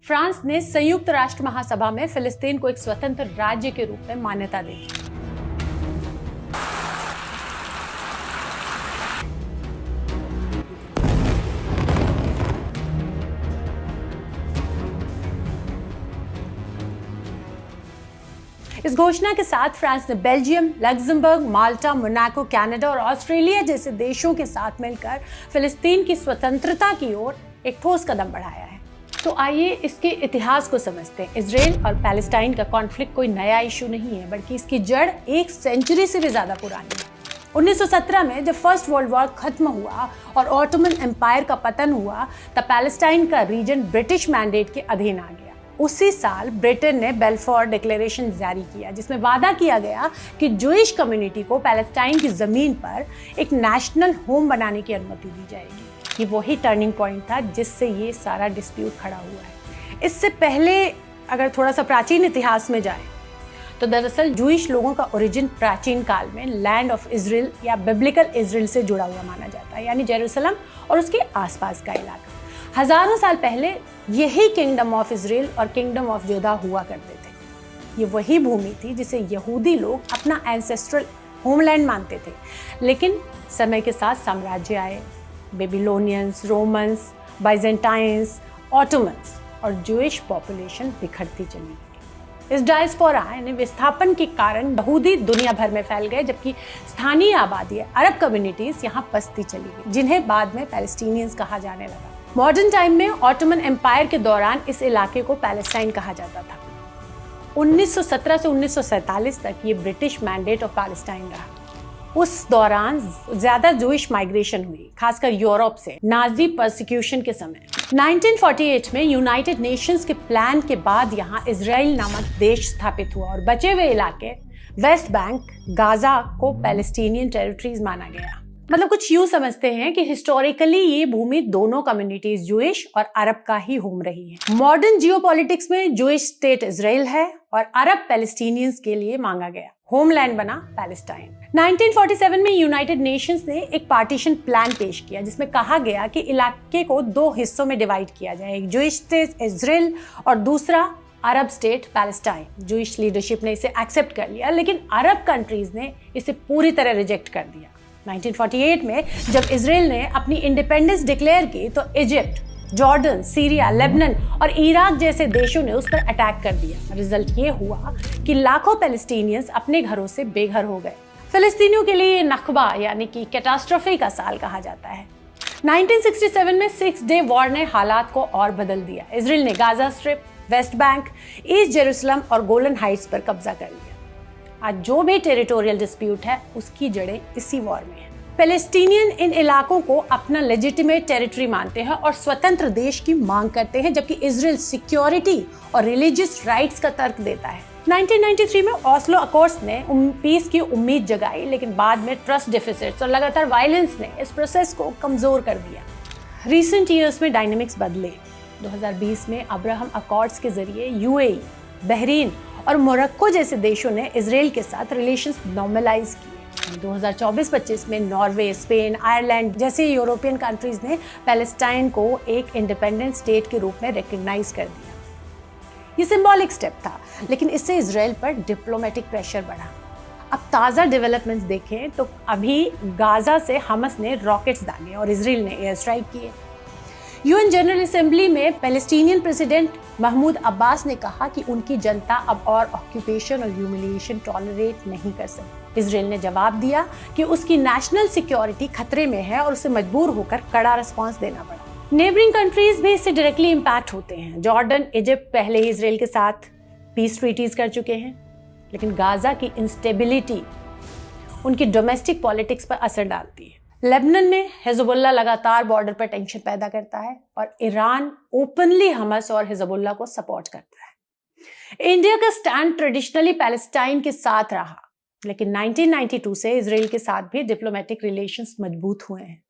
France ने संयुक्त राष्ट्र महासभा में फिलिस्तीन को एक स्वतंत्र राज्य के रूप में मान्यता दी। इस घोषणा के साथ फ्रांस ने बेल्जियम, लग्जमबर्ग, माल्टा, मोनाको, कनाडा और ऑस्ट्रेलिया जैसे देशों के साथ मिलकर फिलिस्तीन की स्वतंत्रता की ओर एक ठोस कदम बढ़ाया है। तो आइए इसके इतिहास को समझते हैं। इजराइल और पैलेस्टाइन का कॉन्फ्लिक्ट कोई नया इशू नहीं है, बल्कि इसकी जड़ एक सेंचुरी से भी ज्यादा पुरानी है। 1917 में जब फर्स्ट वर्ल्ड वॉर खत्म हुआ और ऑटोमन एम्पायर का पतन हुआ, तब पैलेस्टाइन का रीजन ब्रिटिश मैंडेट के अधीन आ गया। उसी साल ब्रिटेन ने बेल्फोर डिक्लेरेशन जारी किया, जिसमें वादा किया गया कि जूइश कम्युनिटी को पैलेस्टाइन की जमीन पर एक नेशनल होम बनाने की अनुमति दी जाएगी। ये वही टर्निंग पॉइंट था जिससे ये सारा डिस्प्यूट खड़ा हुआ है। इससे पहले अगर थोड़ा सा प्राचीन इतिहास में जाए तो दरअसल जूइश लोगों का ओरिजिन प्राचीन काल में लैंड ऑफ इजराइल या बिब्लिकल इजराइल से जुड़ा हुआ माना जाता है, यानी जेरूसलम और उसके आसपास का इलाका। हजारों साल पहले यही किंगडम ऑफ इजराइल और किंगडम ऑफ जोधा हुआ करते थे। ये वही भूमि थी जिसे यहूदी लोग अपना एंसेस्ट्रल होमलैंड मानते थे। लेकिन समय के साथ साम्राज्य आए, बेबीलोनियंस, रोमन्स, बाइजेंटाइंस, ऑटोमन्स, और जूइश पॉपुलेशन बिखरती चली गई। इस डायस्पोरा यानी विस्थापन के कारण यहूदी दुनिया भर में फैल गए, जबकि स्थानीय आबादी अरब कम्युनिटीज यहाँ बसती चली गई, जिन्हें बाद में पैलेस्टीनियंस कहा जाने लगा। मॉडर्न टाइम में ऑटोमन एम्पायर के दौरान इस इलाके को पैलेस्टाइन कहा जाता था। 1917 से 1947 तक ये ब्रिटिश मैंडेट ऑफ पैलेस्टाइन रहा। उस दौरान ज्यादा जूइश माइग्रेशन हुई, खासकर यूरोप से नाजी परसिक्यूशन के समय। 1948 में यूनाइटेड नेशंस के प्लान के बाद यहाँ इजराइल नामक देश स्थापित हुआ और बचे हुए इलाके वेस्ट बैंक, गाजा को पैलेस्टीनियन टेरिटरीज माना गया। मतलब कुछ यूं समझते हैं कि हिस्टोरिकली ये भूमि दोनों कम्युनिटीज जूइश और अरब का ही होम रही है। मॉडर्न जियोपॉलिटिक्स में जूइश स्टेट इजराइल है और अरब पैलेस्टीनियंस के लिए मांगा गया होमलैंड बना पैलेस्टाइन। 1947 में यूनाइटेड नेशंस ने एक पार्टीशन प्लान पेश किया, जिसमें कहा गया कि इलाके को दो हिस्सों में डिवाइड किया जाए, एक जूइश स्टेट इजराइल और दूसरा अरब स्टेट पैलेस्टाइन। जूइश लीडरशिप ने इसे एक्सेप्ट कर लिया, लेकिन अरब कंट्रीज ने इसे पूरी तरह रिजेक्ट कर दिया। 1948 में जब इजराइल ने अपनी इंडिपेंडेंस डिक्लेयर की तो इजिप्ट, जॉर्डन, सीरिया, लेबनान और इराक जैसे देशों ने उस पर अटैक कर दिया। रिजल्ट ये हुआ कि लाखों पैलेस्टीनियंस अपने घरों से बेघर हो गए। फिलिस्तीनियों के लिए नक्बा यानी कि कैटास्ट्रोफी का साल कहा जाता है। 1967 में 6 डे वॉर ने हालात को और बदल दिया। इजराइल ने Gaza strip, West Bank, east Jerusalem और गोलन हाइट्स पर कब्जा कर लिया। आज जो भी टेरिटोरियल डिस्प्यूट है उसकी जड़ें इसी वॉर में है। पैलेस्टीनियन इन इलाकों को अपना लेजिटिमेट टेरिटरी मानते हैं और स्वतंत्र देश की मांग करते हैं, जबकि इजराइल सिक्योरिटी और रिलीजियस राइट्स का तर्क देता है। 1993 में ऑस्लो अकॉर्ड्स ने पीस की उम्मीद जगाई, लेकिन बाद में ट्रस्ट डेफिसिट्स और लगातार वायलेंस ने इस प्रोसेस को कमजोर कर दिया। रिसेंट ईयर्स में डायनेमिक्स बदले। 2020 में अब्राहम अकॉर्ड्स के जरिए यूएई, बहरीन और मोरक्को जैसे देशों ने इजराइल के साथ रिलेशंस नॉर्मलाइज किए। 2024-25 में नॉर्वे, स्पेन, आयरलैंड जैसे यूरोपियन कंट्रीज ने पैलेस्टाइन को एक इंडिपेंडेंट स्टेट के रूप में रिकॉग्नाइज कर दिया। ये सिंबॉलिक स्टेप था, लेकिन इससे इजराइल पर डिप्लोमेटिक प्रेशर बढ़ा। अब ताज़ा डेवलपमेंट्स देखें तो अभी गाजा से हमास ने रॉकेट्स दागे और इजराइल ने एयर स्ट्राइक किए। यूएन जनरल असेंबली में पैलेस्टीनियन प्रेसिडेंट महमूद अब्बास ने कहा कि उनकी जनता अब और ऑक्यूपेशन और ह्यूमिलिएशन टॉलरेट नहीं कर सकती। इजराइल ने जवाब दिया कि उसकी नेशनल सिक्योरिटी खतरे में है और उसे मजबूर होकर कड़ा रिस्पॉन्स देना पड़ा। नेबरिंग कंट्रीज भी इससे डायरेक्टली इम्पैक्ट होते हैं। जॉर्डन, इजिप्ट पहले ही इजराइल के साथ पीस ट्रीटीज कर चुके हैं, लेकिन गाजा की इंस्टेबिलिटी उनकी डोमेस्टिक पॉलिटिक्स पर असर डालती है। लेबनान में हिजबुल्लाह लगातार बॉर्डर पर टेंशन पैदा करता है और ईरान ओपनली हमास और हिजबुल्लाह को सपोर्ट करता है। इंडिया का स्टैंड ट्रेडिशनली पैलेस्टाइन के साथ रहा, लेकिन 1992 से इजराइल के साथ भी डिप्लोमेटिक रिलेशंस मजबूत हुए हैं।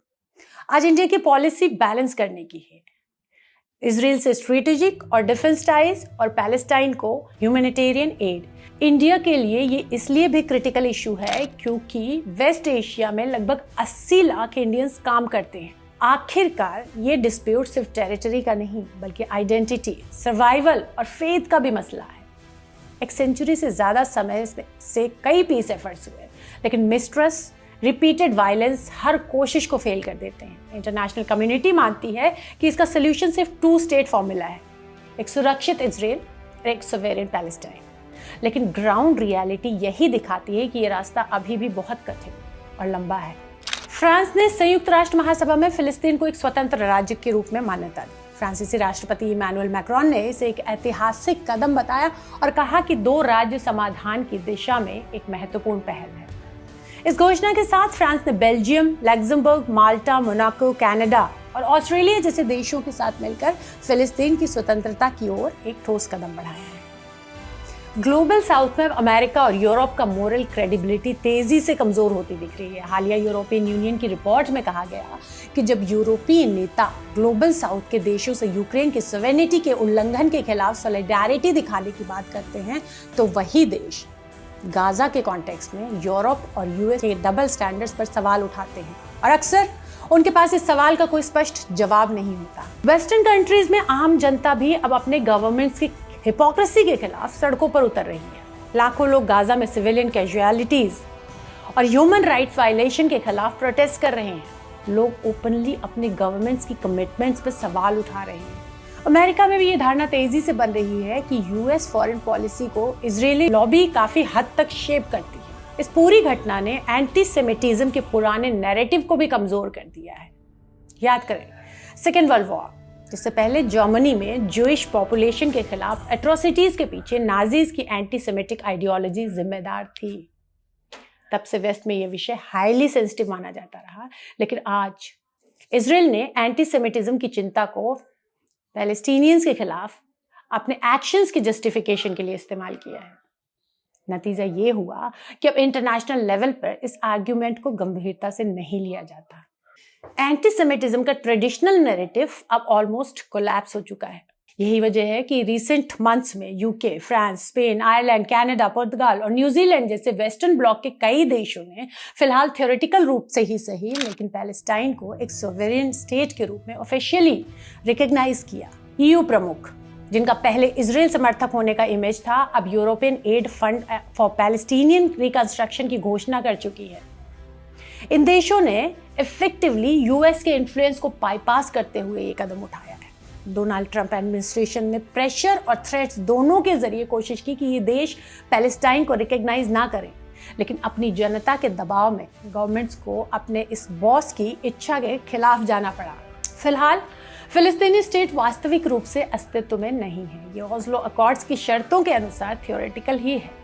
आज इंडिया की पॉलिसी बैलेंस करने की है, इजराइल से स्ट्रेटेजिक और डिफेंस टाइज और पैलेस्टाइन को ह्यूमैनिटेरियन एड। इंडिया के लिए ये इसलिए भी क्रिटिकल इशू है क्योंकि वेस्ट एशिया में लगभग 80 लाख इंडियंस काम करते हैं आखिरकार ये डिस्प्यूट सिर्फ टेरिटरी का नहीं बल्कि आइडेंटिटी, सर्वाइवल और फेथ का भी मसला है। एक सेंचुरी से ज़्यादा समय से कई पीस एफर्ट्स हुए, लेकिन मिसट्रस्ट, रिपीटेड वायलेंस हर कोशिश को फेल कर देते हैं। इंटरनेशनल कम्युनिटी मानती है कि इसका सोल्यूशन सिर्फ 2 स्टेट फॉर्मूला है, एक सुरक्षित इजराइल और एक सोवेरेन पैलेस्टाइन। लेकिन ग्राउंड रियलिटी यही दिखाती है कि ये रास्ता अभी भी बहुत कठिन और लंबा है। फ्रांस ने संयुक्त राष्ट्र महासभा में फिलिस्तीन को एक स्वतंत्र राज्य के रूप में मान्यता दी। फ्रांसीसी राष्ट्रपति इमैनुअल मैक्रोन ने इसे एक ऐतिहासिक कदम बताया और कहा कि 2 राज्य समाधान की दिशा में एक महत्वपूर्ण पहल है। इस घोषणा के साथ फ्रांस ने बेल्जियम, लग्जमबर्ग, माल्टा, मोनाको, कनाडा और ऑस्ट्रेलिया जैसे देशों के साथ मिलकर फिलिस्तीन की स्वतंत्रता की ओर एक ठोस कदम बढ़ाया है। ग्लोबल साउथ में अमेरिका और यूरोप का मोरल क्रेडिबिलिटी तेजी से कमजोर होती दिख रही है। हालिया यूरोपियन यूनियन की रिपोर्ट में कहा गया कि जब यूरोपीय नेता ग्लोबल साउथ के देशों से यूक्रेन की सॉवरेनिटी के उल्लंघन के खिलाफ सॉलिडेरिटी दिखाने की बात करते हैं, तो वही देश गाजा के कॉन्टेक्स्ट में यूरोप और यूएस के डबल स्टैंडर्ड्स पर सवाल उठाते हैं और अक्सर उनके पास इस सवाल का कोई स्पष्ट जवाब नहीं होता। वेस्टर्न कंट्रीज में आम जनता भी अब अपने गवर्नमेंट्स की हिपोक्रेसी के खिलाफ सड़कों पर उतर रही है। लाखों लोग गाजा में सिविलियन कैजुअलिटीज और ह्यूमन राइट्स वायलेशन के खिलाफ प्रोटेस्ट कर रहे हैं। लोग ओपनली अपने गवर्नमेंट्स की कमिटमेंट्स पर सवाल उठा रहे हैं। अमेरिका में भी ये धारणा तेजी से बन रही है कि यूएस फॉरेन पॉलिसी को इजरायली लॉबी काफी हद तक शेप करती है। इस पूरी घटना ने एंटीसेमिटिज्म के पुराने नैरेटिव को भी कमजोर कर दिया है। याद करें सेकेंड वर्ल्ड वॉर, जिससे पहले जर्मनी में ज्यूइश पॉपुलेशन के खिलाफ एट्रोसिटीज के पीछे नाजीज की एंटीसेमिटिक आइडियोलॉजी जिम्मेदार थी। तब से वेस्ट में यह विषय हाईली सेंसिटिव माना जाता रहा, लेकिन आज इजराइल ने एंटीसेमिटिज्म की चिंता को पैलेस्टीनियंस के खिलाफ अपने एक्शंस की जस्टिफिकेशन के लिए इस्तेमाल किया है। नतीजा ये हुआ कि अब इंटरनेशनल लेवल पर इस आर्ग्यूमेंट को गंभीरता से नहीं लिया जाता। एंटीसेमिटिज्म का ट्रेडिशनल नैरेटिव अब ऑलमोस्ट कोलैप्स हो चुका है। यही वजह है कि रिसेंट मंथ्स में UK, France, Spain, Ireland, Canada, पुर्तगाल और न्यूजीलैंड जैसे वेस्टर्न ब्लॉक के कई देशों ने फिलहाल थ्योरेटिकल रूप से ही सही, लेकिन पैलेस्टाइन को एक सोवेरेन स्टेट के रूप में ऑफिशियली रिकॉग्नाइज किया। ईयू प्रमुख, जिनका पहले इजराइल समर्थक होने का इमेज था, अब European aid fund for Palestinian reconstruction की घोषणा कर चुकी है। इन देशों ने इफेक्टिवली यूएस के इन्फ्लुएंस को बाईपास करते हुए ये कदम उठाया है। डोनाल्ड ट्रंप एडमिनिस्ट्रेशन ने प्रेशर और थ्रेट्स दोनों के जरिए कोशिश की कि ये देश पैलेस्टाइन को रिकॉग्नाइज ना करें, लेकिन अपनी जनता के दबाव में गवर्नमेंट्स को अपने इस बॉस की इच्छा के खिलाफ जाना पड़ा। फिलहाल फिलिस्तीनी स्टेट वास्तविक रूप से अस्तित्व में नहीं है। ये ओस्लो अकॉर्ड्स की शर्तों के अनुसार थियोरेटिकल ही है।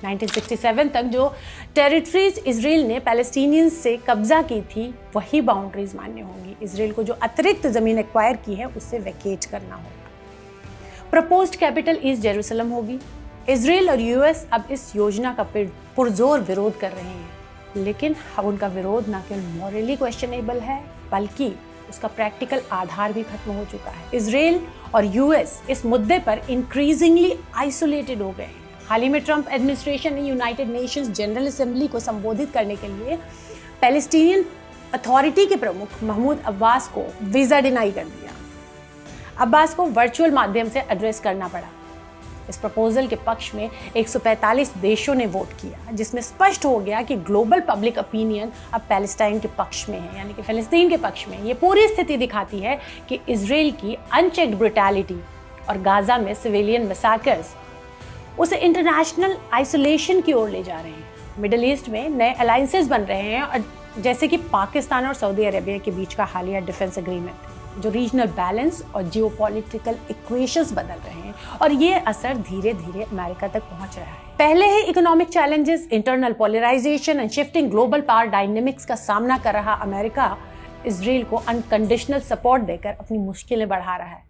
1967 तक जो टेरिटरीज इजराइल ने पैलेस्टीनियंस से कब्जा की थी, वही बाउंड्रीज मान्य होंगी। इजराइल को जो अतिरिक्त जमीन एक्वायर की है, उससे वैकेट करना होगा। प्रपोज्ड कैपिटल ईस्ट जेरूसलम होगी। इजराइल और यूएस अब इस योजना का पुरजोर विरोध कर रहे हैं, लेकिन अब उनका विरोध न केवल मॉरली क्वेश्चनेबल है, बल्कि उसका प्रैक्टिकल आधार भी खत्म हो चुका है। इजराइल और यूएस इस मुद्दे पर इंक्रीजिंगली आइसोलेटेड हो गए हैं। हाल ही में ट्रंप एडमिनिस्ट्रेशन ने यूनाइटेड नेशंस जनरल असेंबली को संबोधित करने के लिए पैलेस्टीनियन अथॉरिटी के प्रमुख महमूद अब्बास को वीजा डिनाई कर दिया। अब्बास को वर्चुअल माध्यम से एड्रेस करना पड़ा। इस प्रपोजल के पक्ष में 145 देशों ने वोट किया, जिसमें स्पष्ट हो गया कि ग्लोबल पब्लिक ओपिनियन अब पैलेस्टाइन के पक्ष में है, यानी कि फिलिस्तीन के पक्ष में। ये पूरी स्थिति दिखाती है कि इजराइल की अनचेक्ड ब्रुटैलिटी और गाजा में सिविलियन मैसाकर्स उसे इंटरनेशनल आइसोलेशन की ओर ले जा रहे हैं। मिडिल ईस्ट में नए अलायंसेस बन रहे हैं, और जैसे कि पाकिस्तान और सऊदी अरेबिया के बीच का हालिया डिफेंस एग्रीमेंट, जो रीजनल बैलेंस और जियोपॉलिटिकल इक्वेशंस बदल रहे हैं, और ये असर धीरे धीरे अमेरिका तक पहुंच रहा है। पहले ही economic challenges, internal polarisation and shifting global power dynamics का सामना कर रहा अमेरिका इजराइल को अनकंडीशनल सपोर्ट देकर अपनी मुश्किलें बढ़ा रहा है।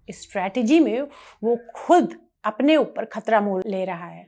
इस स्ट्रैटेजी में वो खुद अपने ऊपर खतरा मोल ले रहा है।